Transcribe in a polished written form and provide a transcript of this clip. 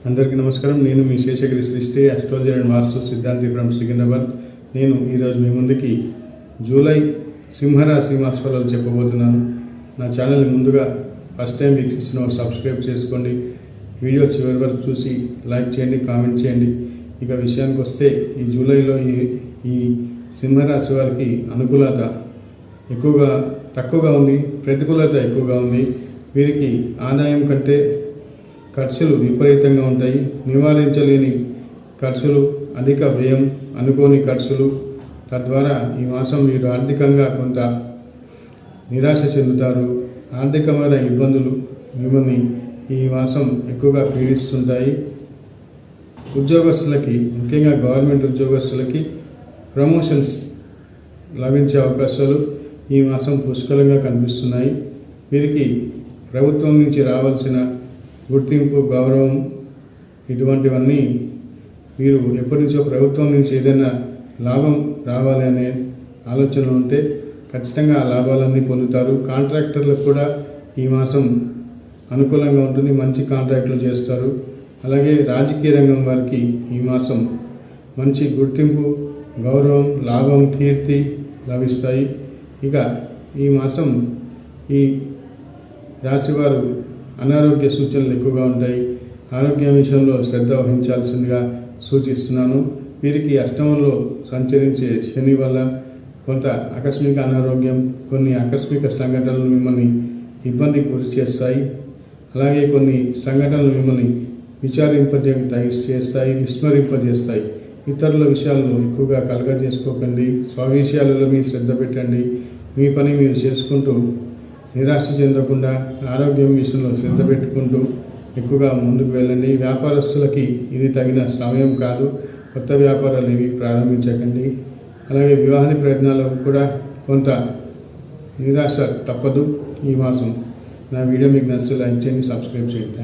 అందరికీ నమస్కారం. నేను మీ శేషగిరి సృష్టి అస్ట్రాలజర్ అండ్ వాస్తు సిద్ధాంతి ఫ్రమ్ సికింద్రాబాద్. నేను ఈరోజు మీ ముందుకి జూలై సింహరాశి మాసఫలాలు చెప్పబోతున్నాను. నా ఛానల్ని ముందుగా ఫస్ట్ టైం వీక్షిస్తున్న సబ్స్క్రైబ్ చేసుకోండి. వీడియో చివరి వరకు చూసి లైక్ చేయండి, కామెంట్ చేయండి. ఇక విషయానికి వస్తే ఈ జూలైలో ఈ సింహరాశి వారికి అనుకూలత తక్కువగా ఉంది, ప్రతికూలత ఎక్కువగా ఉంది. వీరికి ఆదాయం కంటే ఖర్చులు విపరీతంగా ఉంటాయి. నివారించలేని ఖర్చులు, అధిక వ్యయం, అనుకోని ఖర్చులు. తద్వారా ఈ మాసం మీరు ఆర్థికంగా కొంత నిరాశ చెందుతారు. ఆర్థికమైన ఇబ్బందులు మిమ్మల్ని ఈ మాసం ఎక్కువగా పీడిస్తుంటాయి. ఉద్యోగస్తులకి, ముఖ్యంగా గవర్నమెంట్ ఉద్యోగస్తులకి ప్రమోషన్స్ లభించే అవకాశాలు ఈ మాసం పుష్కలంగా కనిపిస్తున్నాయి. వీరికి ప్రభుత్వం నుంచి రావాల్సిన గుర్తింపు, గౌరవం ఇటువంటివన్నీ మీరు ఎప్పటి నుంచో ప్రభుత్వం నుంచి ఏదైనా లాభం రావాలి అనే ఆలోచన ఉంటే ఖచ్చితంగా ఆ లాభాలన్నీ పొందుతారు. కాంట్రాక్టర్లకు కూడా ఈ మాసం అనుకూలంగా ఉంటుంది, మంచి కాంట్రాక్టులు చేస్తారు. అలాగే రాజకీయ రంగం వారికి ఈ మాసం మంచి గుర్తింపు, గౌరవం, లాభం, కీర్తి లభిస్తాయి. ఇక ఈ మాసం ఈ రాశివారు అనారోగ్య సూచనలు ఎక్కువగా ఉంటాయి. ఆరోగ్య విషయంలో శ్రద్ధ వహించాల్సిందిగా సూచిస్తున్నాను. వీరికి అష్టమంలో సంచరించే శని వల్ల కొంత ఆకస్మిక అనారోగ్యం, కొన్ని ఆకస్మిక సంఘటనలు మిమ్మల్ని ఇబ్బందికి గురి చేస్తాయి. అలాగే కొన్ని సంఘటనలు మిమ్మల్ని విస్మరింపజేస్తాయి. ఇతరుల విషయాల్లో ఎక్కువగా కలగజేసుకోకండి. స్వవిషయాలలో మీ శ్రద్ధ పెట్టండి. మీ పని మీరు చేసుకుంటూ నిరాశ చెందకుండా ఆరోగ్యం విషయంలో శ్రద్ధ పెట్టుకుంటూ ఎక్కువగా ముందుకు వెళ్ళండి. వ్యాపారస్తులకి ఇది తగిన సమయం కాదు. కొత్త వ్యాపారాలు ఏవి ప్రారంభించకండి. అలాగే వివాహ ప్రయత్నాలకు కూడా కొంత నిరాశ తప్పదు ఈ మాసం. నా వీడియో మీకు నచ్చితే లైక్ చేయండి, సబ్స్క్రైబ్ చేయండి.